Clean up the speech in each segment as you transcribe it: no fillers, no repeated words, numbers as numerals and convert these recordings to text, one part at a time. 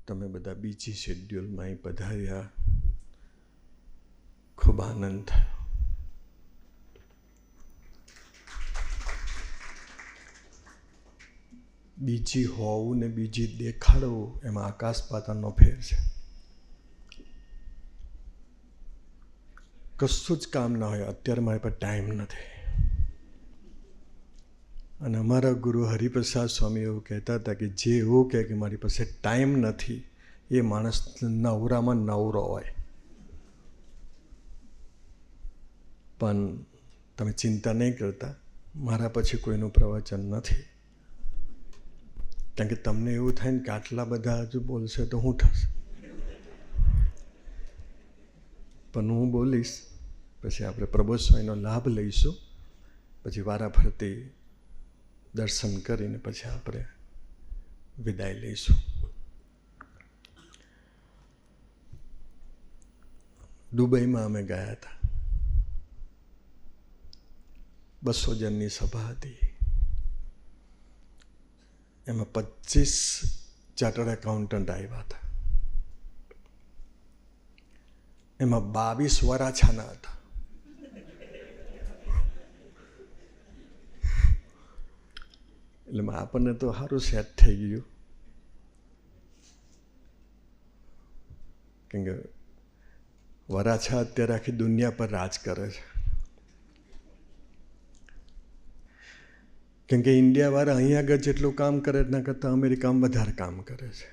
તમે બધા બીજી શેડ્યુલમાં અહીં પધાર્યા, ખૂબ આનંદ થયો. બીજી હોવું ને બીજી દેખાડવું એમાં આકાશ પાતાળનો ફેર છે. કશું જ કામ ના હોય. અત્યારે મારી પાસે ટાઈમ નથી. અને અમારા ગુરુ હરિપ્રસાદ સ્વામી એવું કહેતા હતા કે જે એવું કહે કે મારી પાસે ટાઈમ નથી, એ માણસ નવરામાં નવરો હોય. પણ તમે ચિંતા નહીં કરતા, મારા પછી કોઈનું પ્રવચન નથી. કારણ કે તમને એવું થાય ને કે આટલા બધા હજુ બોલશે તો શું થશે. પણ હું બોલીશ, પછી આપણે પ્રબોધ સ્વામીનો લાભ લઈશું, પછી વારાફરતી દર્શન કરીને પછી આપણે વિદાય લઈશું. દુબઈમાં અમે ગયા હતા. 200 જણની સભા હતી. એમાં 25 ચાર્ટર્ડ એકાઉન્ટન્ટ આવ્યા હતા. એમાં 22 વરાછાના હતા. એટલે આપણને તો સારું સેટ થઈ ગયું. કેમ કે વરાછા અત્યારે આખી દુનિયા પર રાજ કરે છે. કેમ કે ઇન્ડિયાવાળા અહીંયા આગળ જેટલું કામ કરે એના કરતાં અમેરિકામાં વધારે કામ કરે છે.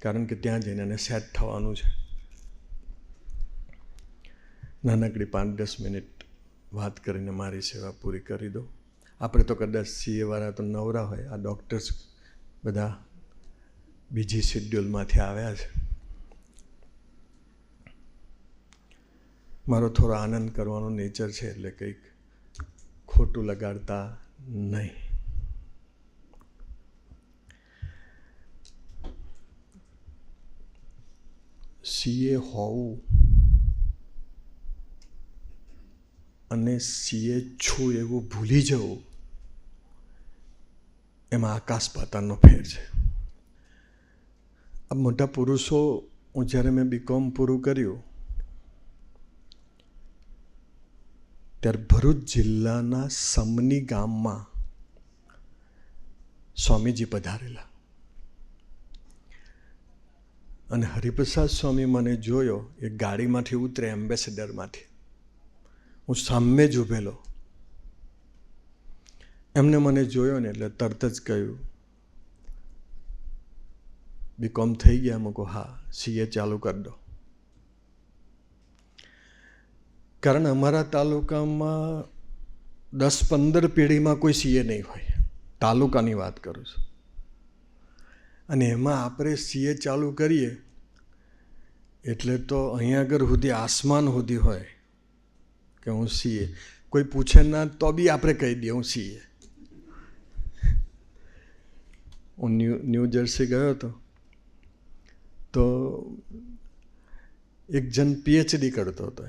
કારણ કે ત્યાં જઈને એને સેટ થવાનું છે. નાનકડી 5-10 મિનિટ વાત કરીને મારી સેવા પૂરી કરી દો. આપણે તો કદાચ સીએવાળા તો નવરા હોય, આ ડૉક્ટર્સ બધા બીજી શેડ્યુલમાંથી આવ્યા છે. મારો થોડો આનંદ કરવાનો નેચર છે, એટલે કંઈક ખોટું લગાડતા નહીં. સીએ હોવું અને સીએ છું એવું ભૂલી જવું, એમાં આકાશ પાતાળનો ફેર છે. આ મોટા પુરુષો, હું જ્યારે મેં બીકોમ પૂરું કર્યું ત્યારે ભરૂચ જિલ્લાના સમની ગામમાં સ્વામીજી પધારેલા. અને હરિપ્રસાદ સ્વામી મને જોયો, એ ગાડીમાંથી ઉતરે એમ્બેસેડરમાંથી, હું સામે જ ઊભેલો. એમને મને જોયો ને એટલે તરત જ કહ્યું, બીકોમ થઈ ગયા? મેં કહું હા. સીએ ચાલુ કરી દો. કારણ અમારા તાલુકામાં 10-15 પેઢીમાં કોઈ સીએ નહીં હોય. તાલુકાની વાત કરું છું. અને એમાં આપણે સીએ ચાલુ કરીએ એટલે તો અહીંયા આગળ સુધી આસમાન સુધી હોય કે હું સીએ. કોઈ પૂછે ના તો બી આપણે કહી દઈએ હું સીએ. હું ન્યૂ જર્સી ગયો હતો તો એક જણ પીએચડી કરતો હતો.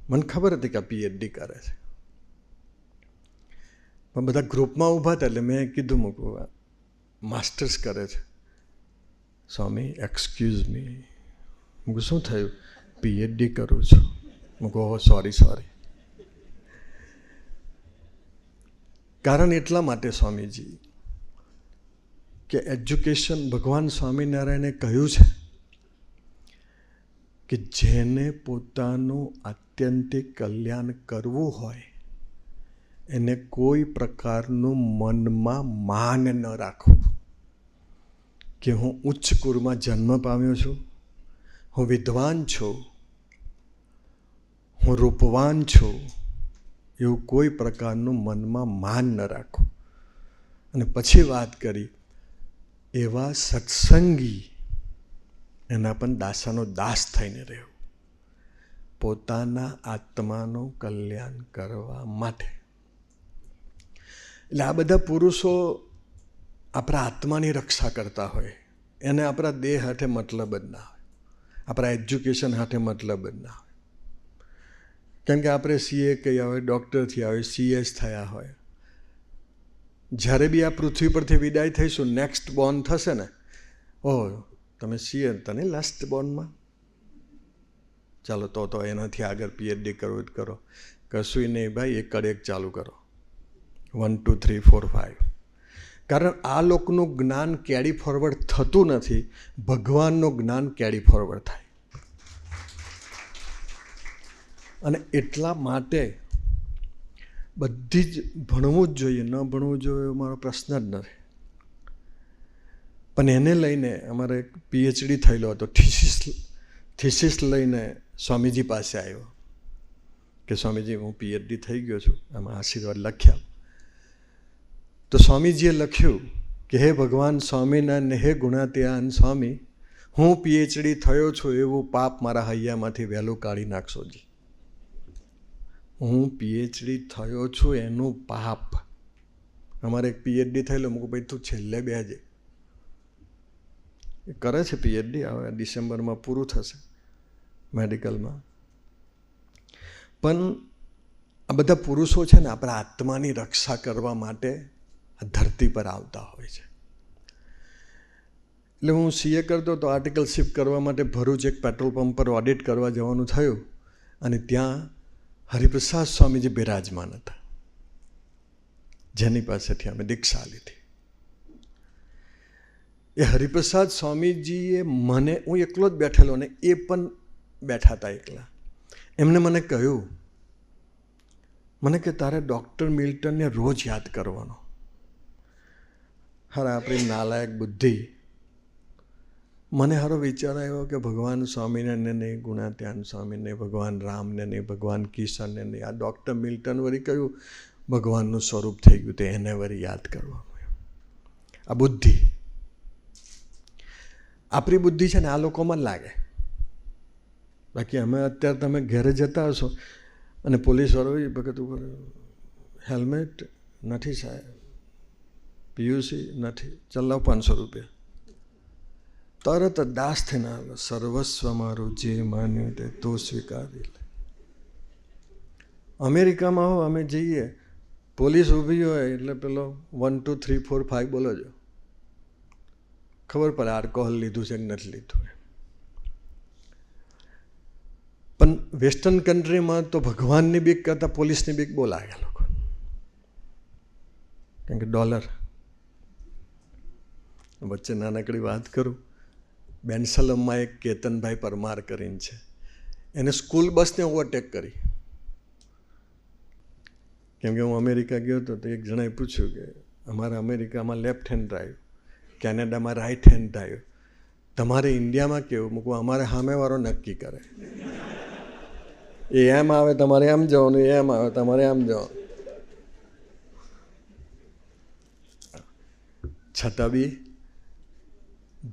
મને ખબર હતી કે આ પીએચડી કરે છે, પણ બધા ગ્રુપમાં ઊભા હતા એટલે મેં કીધું, મૂકું માસ્ટર્સ કરે છે. સ્વામી એક્સક્યુઝ મી. મૂકું શું થયું? પીએચડી કરું છું. મૂકું સોરી. કારણ એટલા માટે સ્વામીજી કે એજ્યુકેશન, ભગવાન સ્વામિનારાયણે કહ્યું છે કે જેને પોતાનું આત્યંતિક કલ્યાણ કરવું હોય એને કોઈ પ્રકારનું મનમાં માન ન રાખવું કે હું ઉચ્ચ કુળમાં જન્મ પામ્યો છું, હું વિદ્વાન છું, હું રૂપવાન છું, એવું કોઈ પ્રકારનું મનમાં માન ન રાખવું. અને પછી વાત કરી એવા સત્સંગી, એના પણ દાસાનો દાસ થઈને રહેવું, પોતાના આત્માનું કલ્યાણ કરવા માટે. એટલે આ બધા પુરુષો આપણા આત્માની રક્ષા કરતા હોય, એને આપણા દેહ હાથે મતલબ જ ના હોય, આપણા એજ્યુકેશન હાથે મતલબ જ ના હોય. કેમ કે આપણે સીએ કહ્યા હોય, ડૉક્ટર થયા હોય, સીએસ થયા હોય, જ્યારે બી આ પૃથ્વી પરથી વિદાય થઈશું, નેક્સ્ટ બોર્ન થશે ને, ઓહ તમે સીએ તને લાસ્ટ બોર્નમાં, ચાલો તો એનાથી આગળ PhD કરવું જ કરો. કશું નહીં ભાઈ, એક ચાલુ કરો, 1 2 3 4 5. કારણ આ લોકોનું જ્ઞાન કેરી ફોરવર્ડ થતું નથી, ભગવાનનું જ્ઞાન કેરી ફોરવર્ડ થાય. અને એટલા માટે બધી જ ભણવું જ જોઈએ, ન ભણવું જોઈએ મારો પ્રશ્ન જ નથી. પણ એને લઈને અમારે એક PhD થયેલો હતો, થીસીસ લઈને સ્વામીજી પાસે આવ્યો કે સ્વામીજી હું PhD થઈ ગયો છું, આમાં આશીર્વાદ લખ્યા. તો સ્વામીજીએ લખ્યું કે હે ભગવાન સ્વામિનારાયણ, હે ગુણાતીતાન સ્વામી, હું PhD થયો છું એવું પાપ મારા હૈયામાંથી વહેલું કાઢી નાખશો જી. હું PhD થયો છું એનું પાપ. અમારે એક PhD થયેલો, મૂકું ભાઈ તું છેલ્લે બેજે. એ કરે છે PhD, હવે ડિસેમ્બરમાં પૂરું થશે મેડિકલમાં. પણ આ બધા પુરુષો છે ને આપણા આત્માની રક્ષા કરવા માટે આ ધરતી પર આવતા હોય છે. એટલે હું CA કરતો તો આર્ટિકલશીપ કરવા માટે ભરૂચ એક પેટ્રોલ પંપ પર ઓડિટ કરવા જવાનું થયું, અને ત્યાં હરિપ્રસાદ સ્વામીજી બિરાજમાન હતા, જેની પાસેથી અમે દીક્ષા લીધી. એ હરિપ્રસાદ સ્વામીજીએ મને, હું એકલો જ બેઠેલો ને એ પણ બેઠા હતા એકલા, એમને મને કહ્યું, મને કે તારે ડૉક્ટર મિલ્ટનને રોજ યાદ કરવાનો. હારા આપણી નાલાયક બુદ્ધિ, મને હારો વિચાર આવ્યો કે ભગવાન સ્વામિનારાયણને નહીં, ગુણાત્યાન સ્વામીને, ભગવાન રામને નહીં, ભગવાન કિશનને નહીં, આ ડૉક્ટર મિલ્ટન વળી કયું ભગવાનનું સ્વરૂપ થઈ ગયું, તો એને વળી યાદ કરવાનું. આ બુદ્ધિ, આપણી બુદ્ધિ છે ને આ લોકોમાં લાગે. બાકી અમે અત્યારે તમે ઘરે જતા હશો અને પોલીસવાળો ભગત ઉપર હેલ્મેટ નથી સાહેબ, PUC નથી, ચલાવ 500 રૂપિયા, તરત દાસ થઈને આવે, સર્વસ્વ મારું જે માન્યું તે તો સ્વીકારી લે. અમેરિકામાં હો અમે જઈએ, પોલીસ ઊભી હોય એટલે પેલો 1 2 3 4 5 બોલો છો, ખબર પડે આલ્કોહોલ લીધું છે કે નથી લીધું. પણ વેસ્ટર્ન કન્ટ્રીમાં તો ભગવાનની બીક કરતાં પોલીસની બીક બહુ લાગે લોકો, કારણ કે ડોલર. વચ્ચે નાનકડી વાત કરું, બેન્સલમમાં એક કેતનભાઈ પરમાર કરીને છે, એને સ્કૂલ બસને ઓવરટેક કરી. કેમ કે હું અમેરિકા ગયો હતો તો એક જણાએ પૂછ્યું કે અમારા અમેરિકામાં લેફ્ટ હેન્ડ ડ્રાઈવ, કેનેડામાં રાઈટ હેન્ડ ડ્રાઈવ, તમારે ઇન્ડિયામાં કેવું? મૂકવું અમારે સામેવાળો નક્કી કરે. એ એમ આવે તમારે એમ જવાનું, એમ આવે તમારે એમ જવાનું. છતાં બી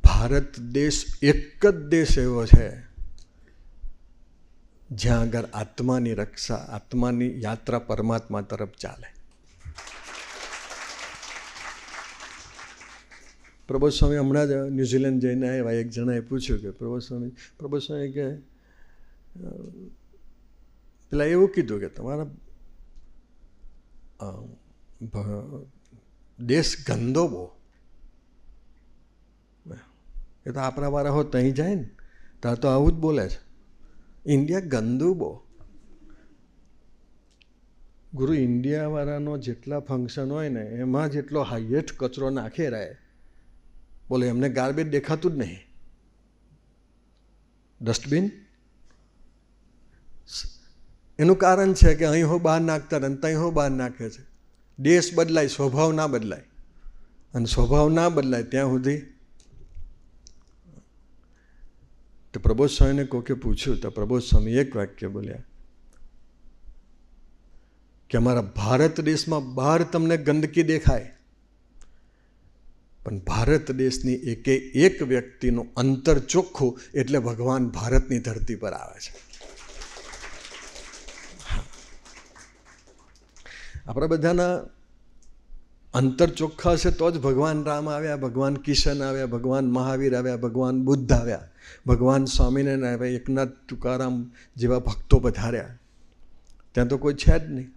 ભારત દેશ એક જ દેશ એવો છે જ્યાં આગળ આત્માની રક્ષા, આત્માની યાત્રા પરમાત્મા તરફ ચાલે. પ્રબોધ સ્વામી હમણાં જ ન્યૂઝીલેન્ડ જઈને આવ્યા, એક જણાએ પૂછ્યું કે પ્રબોધ સ્વામી કે પેલા એવું કીધું કે તમારા દેશ ગંદો બહુ. એ તો આપણા વાળા હોત અહીં જાય ને ત્યાં તો આવું જ બોલે છે, ઇન્ડિયા ગંદુ બહુ. ગુરુ, ઇન્ડિયાવાળાનો જેટલા ફંક્શન હોય ને એમાં જેટલો હાઈએસ્ટ કચરો નાખે રહે, બોલે એમને ગાર્બેજ દેખાતું જ નહીં. ડસ્ટબિન એનું કારણ છે કે અહીં હો બહાર નાખતા અને ત્યાં હો બહાર નાખે છે. દેશ બદલાય, સ્વભાવ ના બદલાય, અને સ્વભાવ ના બદલાય ત્યાં સુધી. તો પ્રબોધ સ્વામીને કોકે પૂછ્યું તો પ્રબોધ સ્વામી એક વાક્ય બોલ્યા કે અમારા ભારત દેશમાં બહાર તમને ગંદકી દેખાય, પણ ભારત દેશની એક વ્યક્તિનું અંતર ચોખ્ખું એટલે ભગવાન ભારતની ધરતી પર આવે છે. આપણા બધાના અંતર ચોખ્ખા હશે તો જ ભગવાન રામ આવ્યા, ભગવાન કિશન આવ્યા, ભગવાન મહાવીર આવ્યા, ભગવાન બુદ્ધ આવ્યા, ભગવાન સ્વામિનારાયણ આવ્યા, એકનાથ તુકારામ જેવા ભક્તો પધાર્યા. ત્યાં તો કોઈ છે જ નહીં.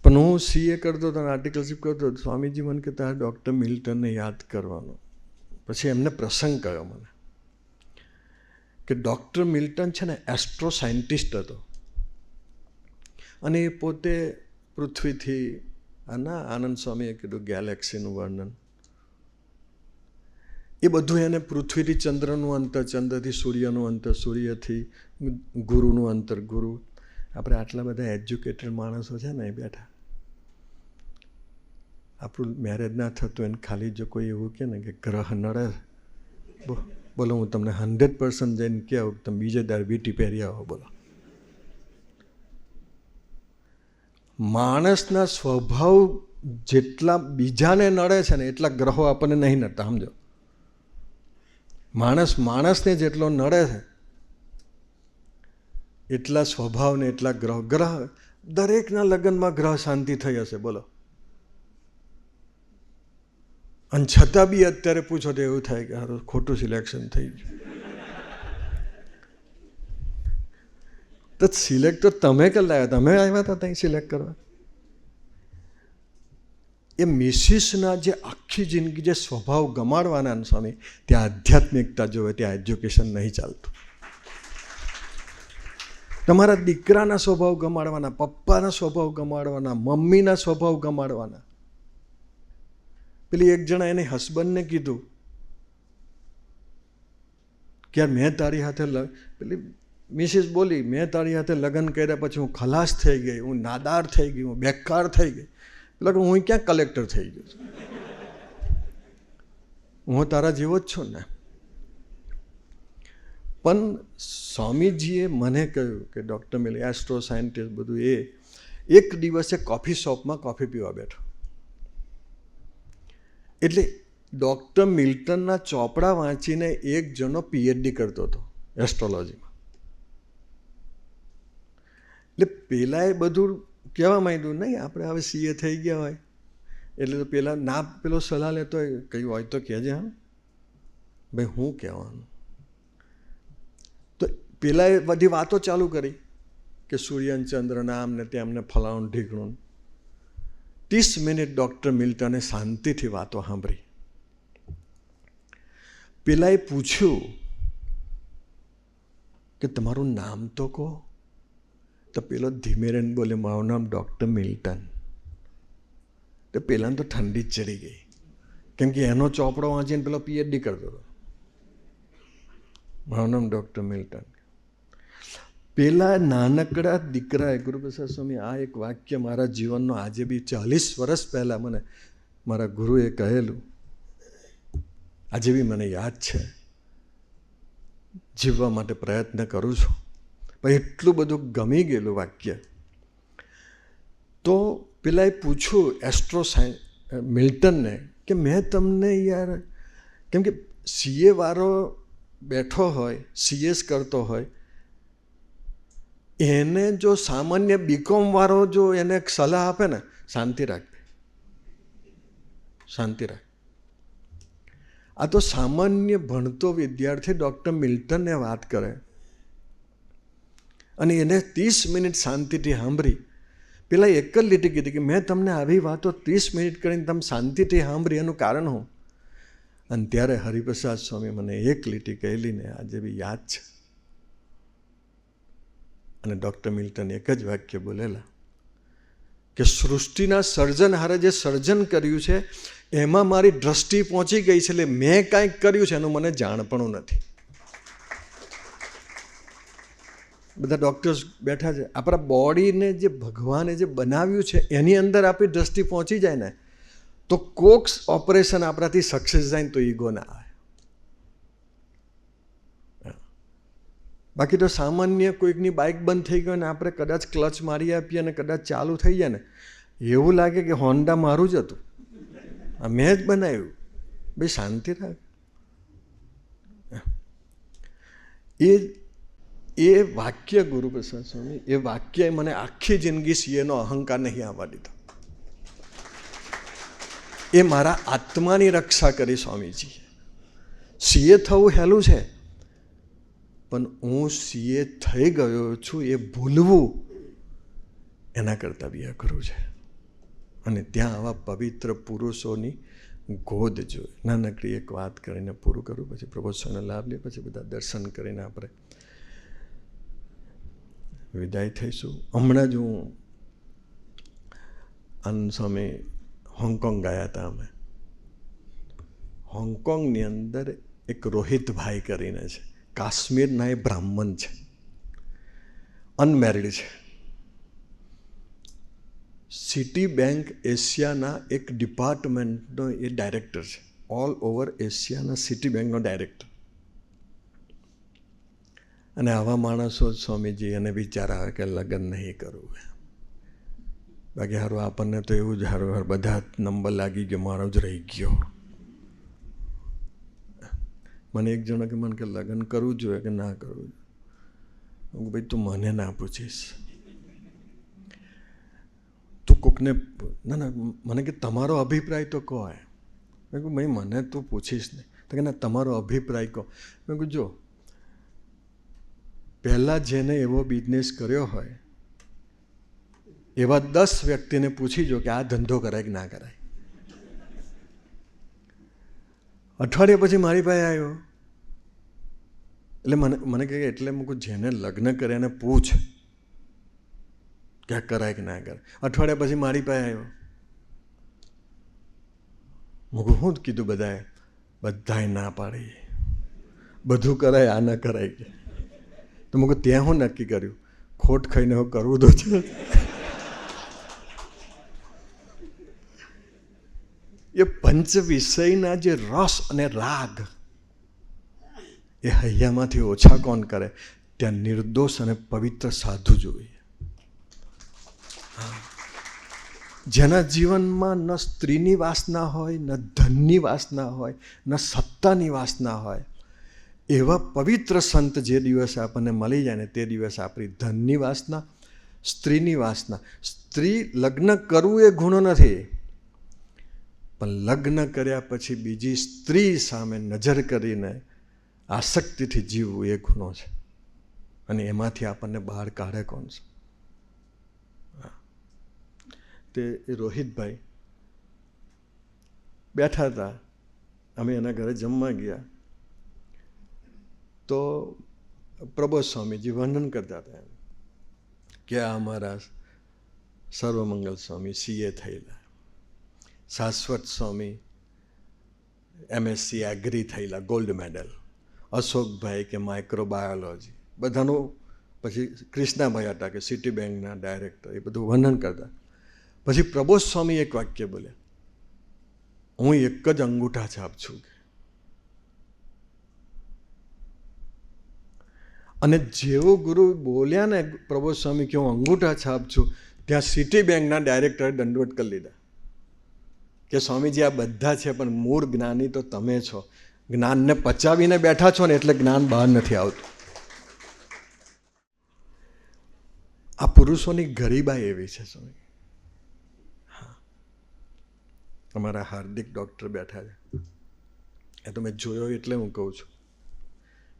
પણ હું CA કરતો હતો, આર્ટિકલશીપ કરતો હતો, સ્વામીજી મને કહેતા ડૉક્ટર મિલ્ટનને યાદ કરવાનો. પછી એમને પ્રસંગ કહ્યો મને કે ડૉક્ટર મિલ્ટન છે ને એસ્ટ્રો સાયન્ટિસ્ટ હતો, અને એ પોતે પૃથ્વીથી આનંદ સ્વામીએ કીધું ગેલેક્સીનું વર્ણન, એ બધું એને પૃથ્વીથી ચંદ્રનું અંતર, ચંદ્રથી સૂર્યનું અંતર, સૂર્યથી ગુરુનું અંતર, ગુરુ. આપણે આટલા બધા એજ્યુકેટેડ માણસો છે ને એ બેઠા, આપણું મેરેજ ના થતું એને ખાલી જો કોઈ એવું કહે ને કે ગ્રહ નડે, બોલો હું તમને 100% જઈને કહું તમે બીજે દાર વીટી પહેરી આવો. બોલો, માણસના સ્વભાવ જેટલા બીજાને નડે છે ને એટલા ગ્રહો આપણને નહીં નડતા. સમજો, માણસને જેટલો નડે છે એટલા સ્વભાવને એટલા ગ્રહ દરેકના લગ્નમાં ગ્રહ શાંતિ થઈ હશે. બોલો, અને છતાં બી અત્યારે પૂછો તો એવું થાય કે હારું ખોટું સિલેક્શન થઈ ગયું. તો સિલેક્ટ તો તમે કરી લાવ્યા, તમે આવ્યા હતા ત્યાં સિલેક્ટ કરવા. એ મિસિસના જે આખી જિંદગી જે સ્વભાવ ગમાડવાના સ્વામી, ત્યાં આધ્યાત્મિકતા જોવે, ત્યાં એજ્યુકેશન નહીં ચાલતું. તમારા દીકરાના સ્વભાવ ગમાડવાના, પપ્પાના સ્વભાવ ગમાડવાના, મમ્મીના સ્વભાવ ગમાડવાના. પેલી એક જણા એને હસબન્ડને કીધું કે યાર મેં તારી સાથે, પેલી મિસિસ બોલી, મેં તારી સાથે લગ્ન કર્યા પછી હું ખલાસ થઈ ગઈ, હું નાદાર થઈ ગઈ, હું બેકાર થઈ ગઈ. એટલે કે હું ક્યાં કલેક્ટર થઈ ગયો છું, હું તારા જેવો જ છું ને. પણ સ્વામીજીએ મને કહ્યું કે ડૉક્ટર મિલ એસ્ટ્રો સાયન્ટિસ્ટ બધું, એ એક દિવસે કોફી શોપમાં કોફી પીવા બેઠો. એટલે ડૉક્ટર મિલ્ટનના ચોપડા વાંચીને એક જણો પીએચડી કરતો હતો એસ્ટ્રોલોજીમાં. એટલે પેલાએ બધું કહેવા માંડ્યું, નહીં આપણે હવે સીએ થઈ ગયા હોય એટલે તો પેલા ના પેલો સલાહ લેતો હોય, કયું હોય તો કહેજે. હા ભાઈ હું કહેવાનું. તો પેલાએ બધી વાતો ચાલુ કરી કે સૂર્યન ચંદ્રના આમને તેમને ફલાણું ઢીકણું. 30 મિનિટ ડૉક્ટર મિલ્ટને શાંતિથી વાતો સાંભળી. પેલાએ પૂછ્યું કે તમારું નામ તો કહો. તો પેલો ધીમે રહીને બોલે, મારું નામ ડૉક્ટર મિલ્ટન. તો પેલાને તો ઠંડી જ ચડી ગઈ, કેમ કે એનો ચોપડો વાંચીને પેલો પીએચડી કરતો હતો. મારું નામ ડૉક્ટર મિલ્ટન. પેલા નાનકડા દીકરાએ, ગુરુપ્રસાદ સ્વામી, આ એક વાક્ય મારા જીવનનો આજે બી 40 વર્ષ પહેલાં મને મારા ગુરુએ કહેલું, આજે બી મને યાદ છે. જીવવા માટે પ્રયત્ન કરું છું, પણ એટલું બધું ગમી ગયેલું વાક્ય. તો પેલાએ પૂછ્યું એસ્ટ્રો મિલ્ટનને કે મેં તમને યાર, કેમ કે સીએ વાળો બેઠો હોય, સીએસ કરતો હોય, એને જો સામાન્ય બીકોમ વાળો જો એને સલાહ આપે ને, શાંતિ રાખ, શાંતિ રાખ. આ તો સામાન્ય ભણતો વિદ્યાર્થી ડૉક્ટર મિલ્ટનને વાત કરે, અને એને 30 મિનિટ શાંતિથી સાંભળી. પેલા એક જ લીટી કીધી કે મેં તમને આવી વાતો 30 મિનિટ કરીને તમે શાંતિથી સાંભળી, એનું કારણ હું. અને ત્યારે હરિપ્રસાદ સ્વામી મને એક લીટી કહેલી ને આજે બી યાદ છે. અને ડૉક્ટર મિલ્ટન એક જ વાક્ય બોલેલા કે સૃષ્ટિના સર્જનહારે જે સર્જન કર્યું છે એમાં મારી દ્રષ્ટિ પહોંચી ગઈ છે, એટલે મેં કાંઈક કર્યું છે એનું મને જાણપણું નથી. બધા ડૉક્ટર્સ બેઠા છે. આપણા બોડીને જે ભગવાને જે બનાવ્યું છે એની અંદર આપણી દ્રષ્ટિ પહોંચી જાય ને તો કોક્સ ઓપરેશન આપણાથી સક્સેસ જાય ને તો ઈગો ના આવે. બાકી તો સામાન્ય કોઈકની બાઇક બંધ થઈ ગઈ ને આપણે કદાચ ક્લચ મારી આપીએ અને કદાચ ચાલુ થઈ જાય ને એવું લાગે કે હોન્ડા મારું જ હતું, આ મેં જ બનાવ્યું. ભાઈ શાંતિ રાખ. એ વાક્ય ગુરુપ્રસાદ સ્વામી, એ વાક્ય મને આખી જિંદગી સીએનો અહંકાર નહીં આવવા દીધો. એ મારા આત્માની રક્ષા કરી સ્વામીજી. સીએ થવું હેલું છે, પણ હું સીએ થઈ ગયો છું એ ભૂલવું એના કરતાં બી અઘરું છે. અને ત્યાં આવા પવિત્ર પુરુષોની ગોદ જોઈએ. નાનકડી એક વાત કરીને પૂરું કરું, પછી પ્રભોત્સવનો લાભ લે, પછી બધા દર્શન કરીને આપણે વિદાય થઈશું. હમણાં જ હું આનંદ સ્વામી હોંગકોંગ ગયા હતા. અમે હોંગકોંગની અંદર એક રોહિતભાઈ કરીને છે, કાશ્મીરના એ બ્રાહ્મણ છે, અનમેરિડ છે. સિટી બેંક એશિયાના એક ડિપાર્ટમેન્ટનો એ ડાયરેક્ટર છે. ઓલ ઓવર એશિયાના સિટી બેંકનો ડાયરેક્ટર. અને આવા માણસો સ્વામીજી એને વિચાર આવે કે લગ્ન નહીં કરવું. બાકી હારું આપણને તો એવું જ હારું બધા નંબર લાગી ગયો, મારો જ રહી ગયો. મને એક જણો કે મને કે લગ્ન કરવું જોઈએ કે ના કરવું જોઈએ. ભાઈ તું મને ના પૂછીશ, તું કોકને ના ના મને કે તમારો અભિપ્રાય તો કહો. મેં કહું ભાઈ મને તું પૂછીશ નહીં. તો કે ના તમારો અભિપ્રાય કહો. મેં કહું જો પહેલાં જેને એવો બિઝનેસ કર્યો હોય એવા 10 વ્યક્તિને પૂછી જો કે આ ધંધો કરાય કે ના કરાય. અઠવાડિયા પછી મારી પાસે આવ્યો એટલે મને કહે એટલે મૂકું જેને લગ્ન કરે એને પૂછ કે આ કરાય કે ના કરાય. અઠવાડિયા પછી મારી પાસે આવ્યો. મૂકું શું કીધું? બધાએ ના પાડી, બધું કરાય આ ના કરાય કે. તો મૂકું ત્યાં હું નક્કી કર્યું, ખોટ ખાઈને હું કરવું તો છે. એ પંચ વિષયના જે રસ અને રાગ એ હૈયામાંથી ઓછા કોણ કરે? ત્યાં નિર્દોષ અને પવિત્ર સાધુ જોઈએ. જેના જીવનમાં ન સ્ત્રીની વાસના હોય, ન ધનની વાસના હોય, ન સત્તાની વાસના હોય, એવા પવિત્ર સંત જે દિવસે આપણને મળી જાય ને તે દિવસે આપણી ધનની વાસના, સ્ત્રીની વાસના. સ્ત્રી લગ્ન કરવું એ ગુનો નથી, પણ લગ્ન કર્યા પછી બીજી સ્ત્રી સામે નજર કરીને આસક્તિથી જીવવું એ ગુનો છે. અને એમાંથી આપણને બહાર કાઢે કોણ છે? તે રોહિતભાઈ બેઠા હતા, અમે એના ઘરે જમવા ગયા તો પ્રબોધ સ્વામીજી વર્ણન કરતા હતા કે આ અમારા સર્વમંગલ સ્વામી CA થયેલા, શાશ્વત સ્વામી MSc એગ્રી થયેલા, ગોલ્ડ મેડલ, અશોકભાઈ કે માઇક્રોબાયોલોજી, બધાનું. પછી કૃષ્ણાભાઈ હતા કે સિટી બેંકના ડાયરેક્ટર, એ બધું વર્ણન કરતા. પછી પ્રબોધ સ્વામી એક વાક્ય બોલ્યા, હું એક જ અંગૂઠા છાપ છું. અને જેવો ગુરુ બોલ્યા ને પ્રબોધ સ્વામી કે હું અંગૂઠા છાપ છું, ત્યાં સિટી બેંકના ડાયરેક્ટરે દંડવત કરી લીધા કે સ્વામીજી આ બધા છે પણ મૂળ જ્ઞાની તો તમે છો. જ્ઞાનને પચાવીને બેઠા છો ને એટલે જ્ઞાન બહાર નથી આવતું. આ પુરુષોની ગરીબાઈ એવી છે સ્વામી. હા, અમારા હાર્દિક ડૉક્ટર બેઠા છે, એ તો મેં જોયો એટલે હું કહું છું.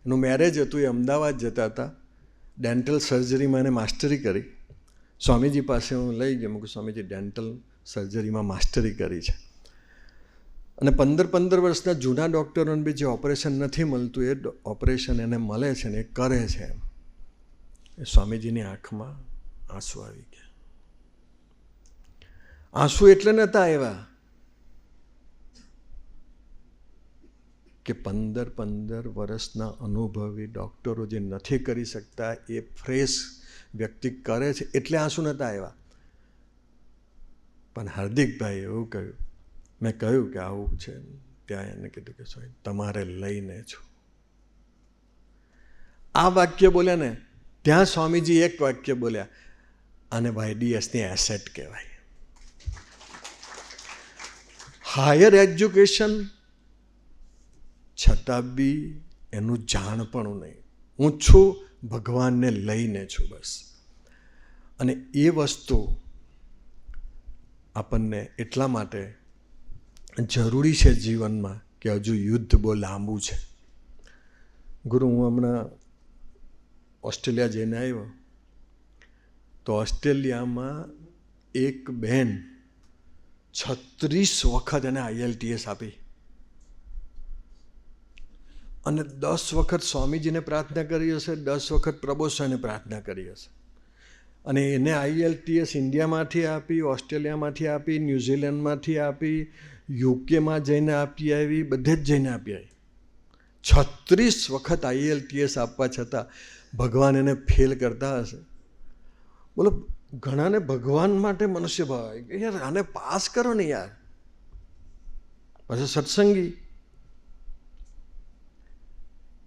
એનું મેરેજ હતું, એ અમદાવાદ જતા હતા, ડેન્ટલ સર્જરીમાં એને માસ્ટરી કરી. સ્વામીજી પાસે હું લઈ ગયો, મૂકું સ્વામીજી ડેન્ટલ સર્જરીમાં માસ્ટરી કરી છે. અને 15 વર્ષના જૂના ડૉક્ટરોને બી જે ઓપરેશન નથી મળતું એ ઓપરેશન એને મળે છે ને એ કરે છે. એ સ્વામીજીની આંખમાં આંસુ આવી ગયા. આંસુ એટલે નહોતા આવ્યા કે 15 વર્ષના અનુભવી ડૉક્ટરો જે નથી કરી શકતા એ ફ્રેશ વ્યક્તિ કરે છે એટલે આંસુ નહોતા આવ્યા. પણ હાર્દિકભાઈ એવું કહ્યું, મેં કહ્યું કે આવું છે, ત્યાં એને કીધું કે સ્વામી તમારે લઈને છું. આ વાક્ય બોલ્યા ને ત્યાં સ્વામીજી એક વાક્ય બોલ્યા, આને YDSની એસેટ કહેવાય. હાયર એજ્યુકેશન છતાં બી એનું જાણપણું નહીં. હું છું ભગવાનને લઈને છું બસ. અને એ વસ્તુ આપણને એટલા માટે જરૂરી છે જીવનમાં કે હજુ યુદ્ધ બહુ લાંબુ છે. ગુરુ, હું હમણાં ઓસ્ટ્રેલિયા જઈને આવ્યો તો ઓસ્ટ્રેલિયામાં એક બહેન 36 વખત એને IELTS આપી અને 10 વખત સ્વામીજીને પ્રાર્થના કરી હશે, 10 વખત પ્રબોધને પ્રાર્થના કરી હશે. અને એને IELTS ઇન્ડિયામાંથી આપી, ઓસ્ટ્રેલિયામાંથી આપી, ન્યૂઝીલેન્ડમાંથી આપી, યુકેમાં જઈને આપી આવી, બધે જ જઈને આપી આવી. 36 વખત IELTS આપવા છતાં ભગવાન એને ફેલ કરતા હશે. બોલો, ઘણાને ભગવાન માટે મનુષ્ય ભાવ આવે કે યાર આને પાસ કરો ને યાર. પછી સત્સંગી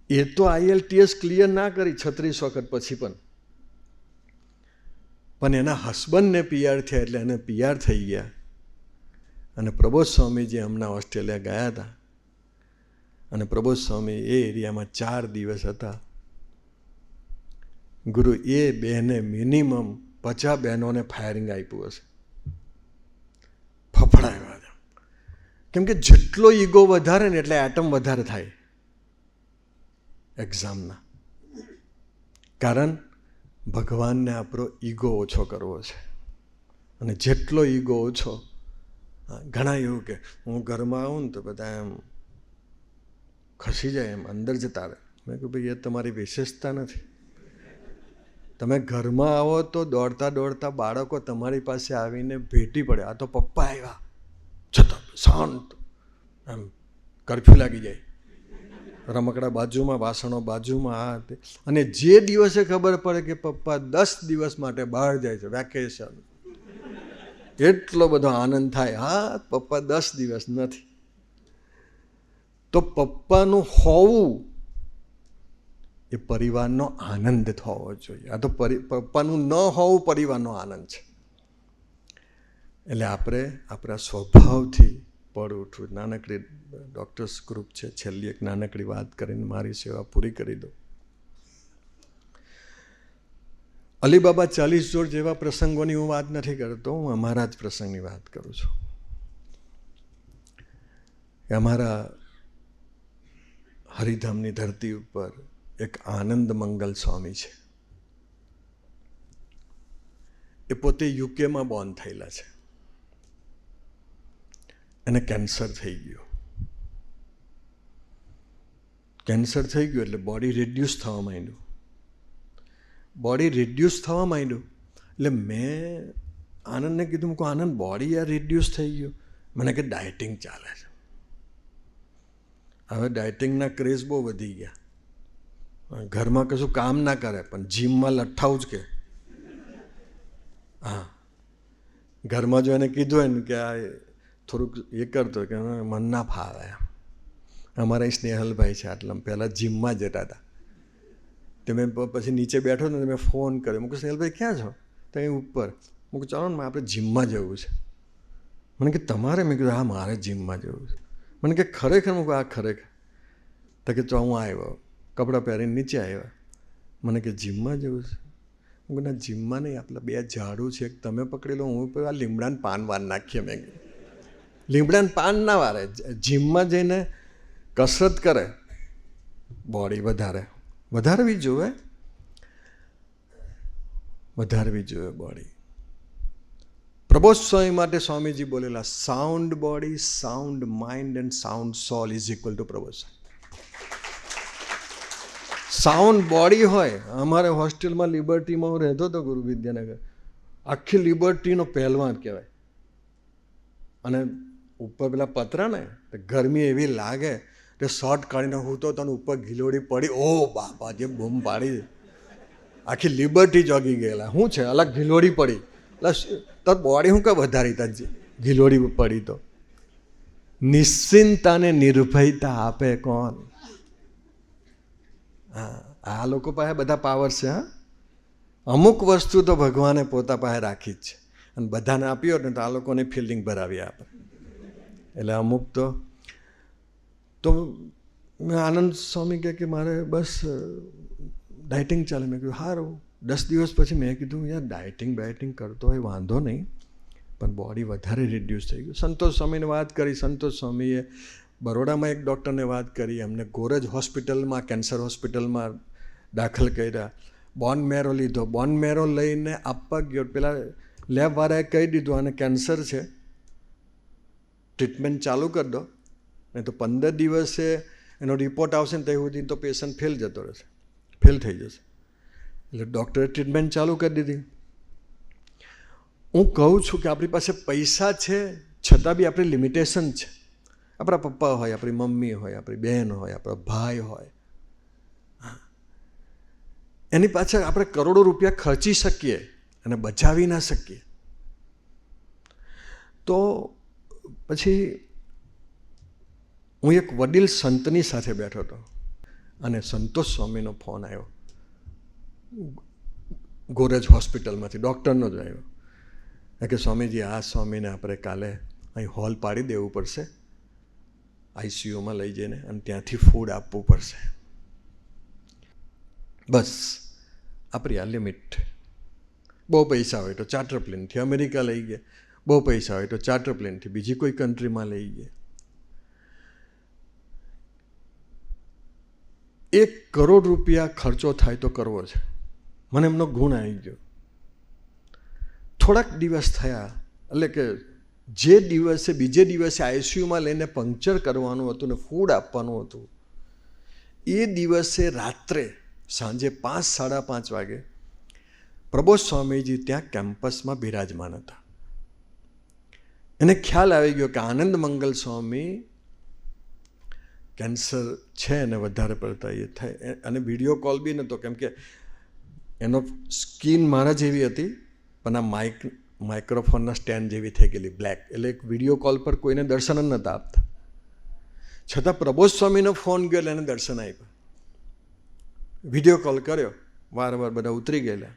એ તો IELTS ક્લિયર ના કરી 36 વખત પછી પણ એના હસબન્ડને PR થયા એટલે એને PR થઈ ગયા. અને પ્રબોધ સ્વામીજી હમણાં ઓસ્ટ્રેલિયા ગયા હતા અને પ્રબોધ સ્વામી એ એરિયામાં 4 દિવસ હતા. ગુરુ એ બહેને મિનિમમ 50 બહેનોને ફાયરિંગ આપ્યું હશે, ફફડાવ્યા હતા. કેમ કે જેટલો ઈગો વધારે ને એટલે એટમ વધારે થાય એક્ઝામના. કારણ ભગવાનને આપણો ઈગો ઓછો કરવો છે. અને જેટલો ઈગો ઓછો, ઘણા એવું કે હું ઘરમાં આવું ને તો બધા એમ ખસી જાય, એમ અંદર જતા રહે. મેં કહ્યું ભાઈ એ તમારી વિશેષતા નથી. તમે ઘરમાં આવો તો દોડતા દોડતા બાળકો તમારી પાસે આવીને ભેટી પડે. આ તો પપ્પા આવ્યા છતાં શાંત, એમ કરફ્યુ લાગી જાય, રમકડા બાજુમાં, વાસણો બાજુમાં, આ તે. અને જે દિવસે ખબર પડે કે પપ્પા 10 દિવસ માટે બહાર જાય છે, વેકેશન, એટલો બધો આનંદ થાય. હા, પપ્પા 10 દિવસ નથી. તો પપ્પાનું હોવું એ પરિવારનો આનંદ હોવો જોઈએ. આ તો પપ્પાનું ન હોવું પરિવારનો આનંદ છે. એટલે આપણે આપણા સ્વભાવથી પડ ઉઠવું. નાનકડી ડૉક્ટર્સ ગ્રુપ છે, છેલ્લી એક નાનકડી વાત કરીને મારી સેવા પૂરી કરી દો. અલીબાબા 40 જોડ જેવા પ્રસંગોની હું વાત નથી કરતો, હું અમારા જ પ્રસંગની વાત કરું છું. અમારા હરિધામની ધરતી ઉપર એક આનંદ મંગલ સ્વામી છે. એ પોતે યુકેમાં બોર્ન થયેલા છે. એને કેન્સર થઈ ગયું. કેન્સર થઈ ગયું એટલે બોડી રિડ્યુસ થવા માંડ્યું. બોડી રિડ્યુસ થવા માંડ્યું એટલે મેં આનંદને કીધું, મૂકો આનંદ બોડી યાર રિડ્યુસ થઈ ગયું. મને કે ડાયટિંગ ચાલે છે. હવે ડાયટિંગના ક્રેઝ બહુ વધી ગયા. ઘરમાં કશું કામ ના કરે પણ જીમમાં લઠ્ઠાવું જ કે. હા, ઘરમાં જો એને કીધું હોય ને કે આ થોડુંક એ કરતો કે મન ના ફાવે. અમારા અહીં સ્નેહલભાઈ છે આટલા, પહેલાં જીમમાં જતા હતા. તો મેં પછી નીચે બેઠો ને મેં ફોન કર્યો. મૂકું સ્નેહલભાઈ ક્યાં છો? તો અહીં ઉપર. મૂકું ચાલો ને આપણે જીમમાં જવું છે. મને કે તમારે? મેં કીધું હા મારે જીમમાં જવું છે. મને કે ખરેખર? મૂકું આ ખરેખર. તો કે તો હું આવ્યો, કપડાં પહેરીને નીચે આવ્યા. મને કે જીમમાં જવું છે? હું ના જીમમાં નહીં, આપણા 2 ઝાડુ છે, એક તમે પકડી લો, હું આ લીમડાને પાન વાર નાખીએ. મેં લીમડાને પાન ના વારે, જીમમાં જઈને કસરત કરે, બોડી વધારવી જોઈએ બોડી. પ્રબોધ સ્વામી માટે સ્વામીજી બોલેલા, sound body, sound mind and sound soul is equal to Prabodh Swami. Sound body હોય. અમારે હોસ્ટેલમાં લિબર્ટીમાં હું રહેતો હતો, ગુરુ વિદ્યાનગર. આખી લિબર્ટીનો પહેલવાન કહેવાય. અને ઉપર પેલા પતરા ને ગરમી એવી લાગે કે શર્ટ કાઢીને હું તો તને ઉપર ગિલોડી પડી. ઓ બાપા, જે બૂમ પાડી, આખી લિબર્ટી જોગી ગયેલા. શું છે અલગ ગિલોડી પડી એટલે તો બોડી શું કાં વધારી તા ગિલોડી પડી તો. નિશ્ચિંતા ને નિર્ભયતા આપે કોણ? હા, આ લોકો પાસે બધા પાવર છે. હા, અમુક વસ્તુ તો ભગવાને પોતા પાસે રાખી જ છે અને બધાને આપ્યો ને તો આ લોકોને ફિલ્ડિંગ ભરાવી આપે. એટલે અમુક તો મેં આનંદ સ્વામી કે મારે બસ ડાયટિંગ ચાલે. મેં કીધું સારું. 10 દિવસ પછી મેં કીધું યાર ડાયટિંગ કરતો હોય વાંધો નહીં, પણ બોડી વધારે રિડ્યુસ થઈ ગયું. સંતોષ સ્વામીને વાત કરી. સંતોષ સ્વામીએ બરોડામાં એક ડૉક્ટરને વાત કરી, એમને ગોરજ હોસ્પિટલમાં, કેન્સર હોસ્પિટલમાં દાખલ કર્યા. બોન મેરો લીધો. બોન મેરો લઈને આપવા ગયો, પેલા લેબવાળાએ કહી દીધું આને કેન્સર છે, ટ્રીટમેન્ટ ચાલુ કરી દો, નહીં તો 15 દિવસે એનો રિપોર્ટ આવશે ને ત્યાં સુધી તો પેશન્ટ ફેલ થઈ જશે. એટલે ડૉક્ટરે ટ્રીટમેન્ટ ચાલુ કરી દીધી. હું કહું છું કે આપણી પાસે પૈસા છે છતાં બી આપણી લિમિટેશન છે. આપણા પપ્પા હોય, આપણી મમ્મી હોય, આપણી બહેન હોય, આપણા ભાઈ હોય, એની પાછળ આપણે કરોડો રૂપિયા ખર્ચી શકીએ અને બચાવી ના શકીએ. તો પછી હું એક વડીલ સંતની સાથે બેઠો હતો અને સંતોષ સ્વામીનો ફોન આવ્યો, ગોરજ હોસ્પિટલમાંથી, ડૉક્ટરનો જ આવ્યો કે સ્વામીજી, આ સ્વામીને આપણે કાલે અહીં હોલ પાડી દેવું પડશે, આઈસીયુમાં લઈ જઈને, અને ત્યાંથી ફૂડ આપવું પડશે. બસ આપણી આ લિમિટ. બહુ પૈસા હોય તો ચાર્ટર પ્લેનથી અમેરિકા લઈ ગયા, બહુ પૈસા હોય તો ચાર્ટર પ્લેનથી બીજી કોઈ કન્ટ્રીમાં લઈ ગયા. 1 કરોડ રૂપિયા ખર્ચો થાય તો કરવો છે. મને એમનો ગુણ આવી ગયો. થોડાક દિવસ થયા એટલે કે જે દિવસે બીજે દિવસે આઈસીયુમાં લઈને પંક્ચર કરવાનું હતું ને ફૂડ આપવાનું હતું, એ દિવસે રાત્રે સાંજે 5-5:30 વાગે પ્રબોધ સ્વામીજી ત્યાં કેમ્પસમાં બિરાજમાન હતા. એને ખ્યાલ આવી ગયો કે આનંદ મંગલ સ્વામી કેન્સર છે અને વધારે પડતા એ થાય. અને વિડીયો કોલ બી નહોતો, કેમ કે એનો સ્કિન મારા જેવી હતી, પણ આ માઇક્રોફોનના સ્ટેન્ડ જેવી થઈ ગયેલી બ્લેક. એટલે એક વિડીયો કોલ પર કોઈને દર્શન જ નહોતા આપતા. છતાં પ્રબોધ સ્વામીનો ફોન ગયો એટલે એને દર્શન આપ્યા. વિડીયો કોલ કર્યો, વારંવાર બધા ઉતરી ગયેલા.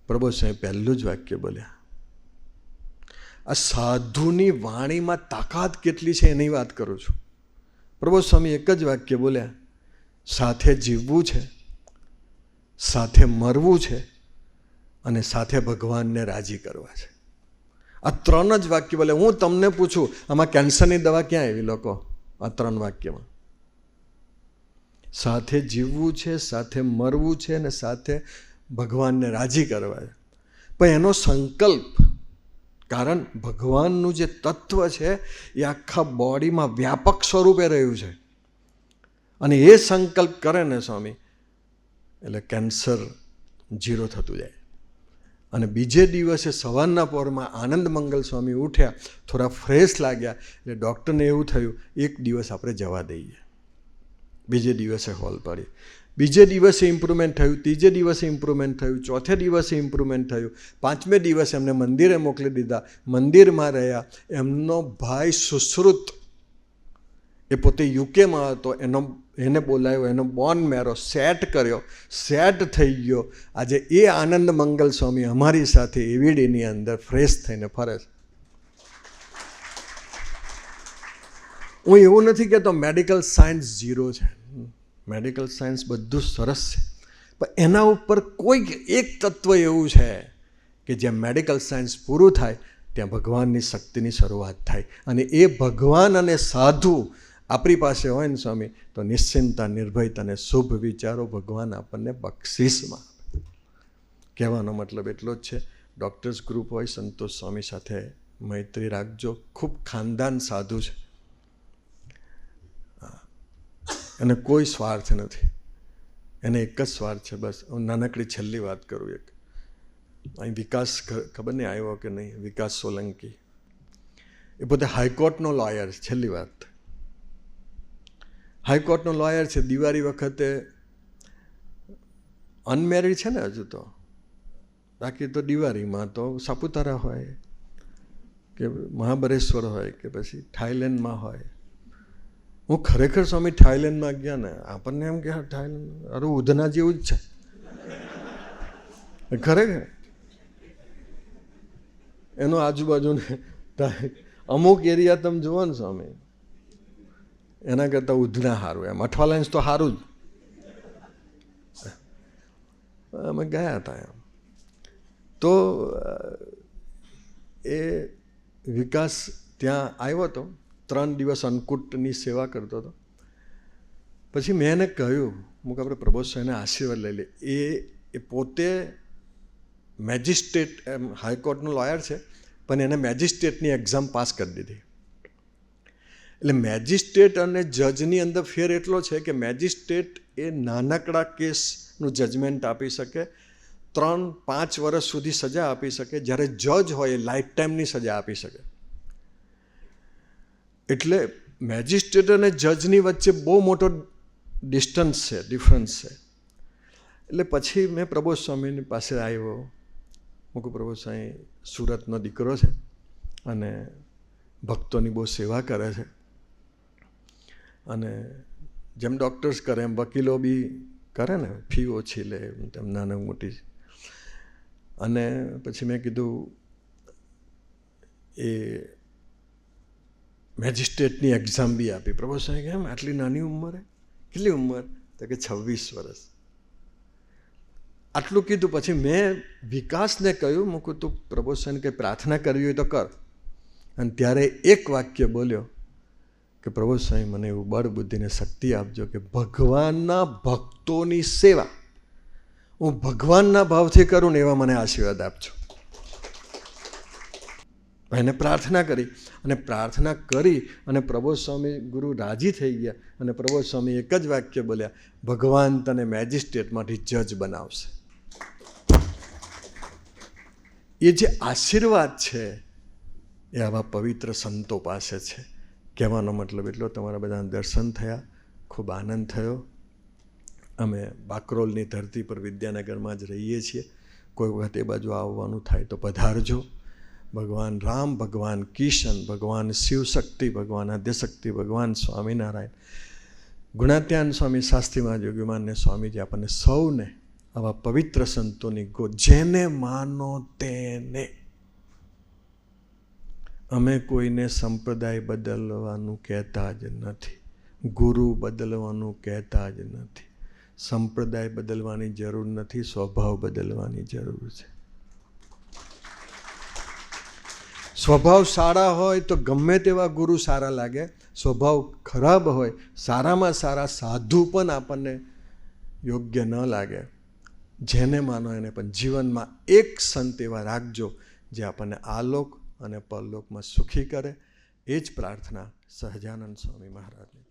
પ્રબોધ સ્વામી પહેલું જ વાક્ય બોલ્યા, આ સાધુની વાણીમાં તાકાત કેટલી છે એની વાત કરું છું. પ્રબોધ સ્વામી એક જ વાક્ય બોલ્યા, સાથે જીવવું છે, સાથે મરવું છે અને સાથે ભગવાનને રાજી કરવા છે. આ 3 જ વાક્ય બોલે. હું તમને પૂછું, આમાં કેન્સરની દવા ક્યાં આવી લોકો? આ 3 વાક્યમાં. સાથે જીવવું છે, સાથે મરવું છે અને સાથે ભગવાનને રાજી કરવા છે. પણ એનો સંકલ્પ, કારણ ભગવાનનું જે તત્વ છે એ આખા બોડીમાં વ્યાપક સ્વરૂપે રહ્યું છે, અને એ સંકલ્પ કરે ને સ્વામી, એટલે કેન્સર 0 થતું જાય. અને બીજે દિવસે સવારના પહોરમાં આનંદ મંગલ સ્વામી ઉઠ્યા, થોડા ફ્રેશ લાગ્યા, એટલે ડૉક્ટરને એવું થયું 1 દિવસ આપણે જવા દઈએ. બીજે દિવસે હોલ પાડી. બીજે દિવસે ઇમ્પ્રુવમેન્ટ થયું, ત્રીજે દિવસે ઇમ્પ્રુવમેન્ટ થયું, ચોથે દિવસે ઇમ્પ્રુવમેન્ટ થયું, 5મે દિવસે એમને મંદિરે મોકલી દીધા. મંદિરમાં રહ્યા. એમનો ભાઈ સુશ્રુત, એ પોતે યુકેમાં હતો, એને બોલાવ્યો, એનો બોન મેરો સેટ કર્યો, સેટ થઈ ગયો. આજે એ આનંદ મંગલ સ્વામી અમારી સાથે એવીડીની અંદર ફ્રેશ થઈને ફરે છે. હું એવું નથી કહેતો મેડિકલ સાયન્સ 0 છે. મેડિકલ સાયન્સ બધું સરસ છે, પણ એના ઉપર કોઈક એક તત્વ એવું છે કે જ્યાં મેડિકલ સાયન્સ પૂરું થાય ત્યાં ભગવાનની શક્તિની શરૂઆત થાય. અને એ ભગવાન અને સાધુ આપણી પાસે હોય ને સ્વામી, તો નિશ્ચિંતા, નિર્ભયતા અને શુભ વિચારો ભગવાન આપણને બક્ષિસમાં. કહેવાનો મતલબ એટલો જ છે, ડૉક્ટર્સ ગ્રુપ હોય, સંતોષ સ્વામી સાથે મૈત્રી રાખજો. ખૂબ ખાનદાન સાધુ છે, એને કોઈ સ્વાર્થ નથી. એને એક જ સ્વાર્થ છે, બસ. હું નાનકડી છેલ્લી વાત કરું. એક અહીં વિકાસ, ખબર નહીં આવ્યો કે નહીં, વિકાસ સોલંકી, એ પોતે હાઈકોર્ટનો લોયર છે. છેલ્લી વાત, હાઈકોર્ટનો લોયર છે. દિવાળી વખતે અનમેરિડ છે ને હજુ તો, બાકી તો દિવાળીમાં તો સાપુતારા હોય કે મહાબળેશ્વર હોય કે પછી થાઈલેન્ડમાં હોય. હું ખરેખર સ્વામી થાઈલેન્ડમાં ગયા ને, આપણને એમ કે થાઈલેન્ડ અરે ઉધના જેવું જ છે ખરેખર. એનો આજુબાજુને અમુક એરિયા તમે જુઓ ને સ્વામી, એના કરતાં ઉધના સારું. એમ અઠવાલાઇન્સ તો સારું જ. અમે ગયા હતા એમ. તો એ વિકાસ ત્યાં આવ્યો હતો, 3 દિવસ અન્નકૂટની સેવા કરતો હતો. પછી મેં એને કહ્યું, હું આપણે પ્રબોધ સ્વામીને આશીર્વાદ લઈ લે. એ પોતે મેજિસ્ટ્રેટ, એમ હાઈકોર્ટનો લોયર છે, પણ એને મેજિસ્ટ્રેટની એક્ઝામ પાસ કરી દીધી. એટલે મેજિસ્ટ્રેટ અને જજની અંદર ફેર એટલો છે કે મેજિસ્ટ્રેટ એ નાનકડા કેસનું જજમેન્ટ આપી શકે, 3-5 વર્ષ સુધી સજા આપી શકે, જ્યારે જજ હોય એ લાઈફ ટાઈમની સજા આપી શકે. એટલે મેજિસ્ટ્રેટ અને જજની વચ્ચે બહુ મોટો ડિફરન્સ છે. એટલે પછી મેં પ્રબોધ સ્વામીની પાસે આવ્યો. હું કહું, પ્રબોધ સ્વામી સુરતનો દીકરો છે અને ભક્તોની બહુ સેવા કરે છે, અને જેમ ડૉક્ટર્સ કરે એમ વકીલો બી કરે ને, ફી ઓછી લે તેમ નાની મોટી. અને પછી મેં કીધું એ મેજિસ્ટ્રેટની એક્ઝામ બી આપી. પ્રબોધ સ્વામી કેમ આટલી નાની ઉંમરે? કેટલી ઉંમર? તો કે 26 વર્ષ. આટલું કીધું. પછી મેં વિકાસને કહ્યું, મૂકું તું પ્રબોધ સ્વામીને કંઈ પ્રાર્થના કરવી હોય તો કર. અને ત્યારે એક વાક્ય બોલ્યો કે પ્રભુ સ્વામી મને એવું બળ બુદ્ધિને શક્તિ આપજો કે ભગવાનના ભક્તોની સેવા હું ભગવાનના ભાવથી કરું ને એવા મને આશીર્વાદ આપજો. એને પ્રાર્થના કરી, અને પ્રાર્થના કરી અને પ્રબોધ સ્વામી ગુરુ રાજી થઈ ગયા. અને પ્રબોધ સ્વામી એક જ વાક્ય બોલ્યા, ભગવાન તને મેજિસ્ટ્રેટમાંથી જજ બનાવશે. એ જે આશીર્વાદ છે એ આવા પવિત્ર સંતો પાસે છે. કહેવાનો મતલબ એટલો, તમારા બધાના દર્શન થયા, ખૂબ આનંદ થયો. અમે બાકરોલની ધરતી પર વિદ્યાનગરમાં જ રહીએ છીએ. કોઈ વખત એ બાજુ આવવાનું થાય તો પધારજો. ભગવાન રામ, ભગવાન કિશન, ભગવાન શિવશક્તિ, ભગવાન આદ્યશક્તિ, ભગવાન સ્વામિનારાયણ, ગુણાત્યાન સ્વામી, શાસ્ત્રીમાં યોગીમાન્ય સ્વામીજી આપણને સૌને આવા પવિત્ર સંતોની જેને માનો તેને. અમે કોઈને સંપ્રદાય બદલવાનું કહેતા જ નથી, ગુરુ બદલવાનું કહેતા જ નથી. સંપ્રદાય બદલવાની જરૂર નથી, સ્વભાવ બદલવાની જરૂર છે. સ્વભાવ સારા હોય તો ગમે તેવા ગુરુ સારા લાગે. સ્વભાવ ખરાબ હોય, સારામાં સારા સાધુ પણ આપણને યોગ્ય ન લાગે. જેને માનો એને, પણ જીવનમાં એક સંત એવા રાખજો જે આપણને આલોક અને પરલોકમાં સુખી કરે. એ જ પ્રાર્થના સહજાનંદ સ્વામી મહારાજની.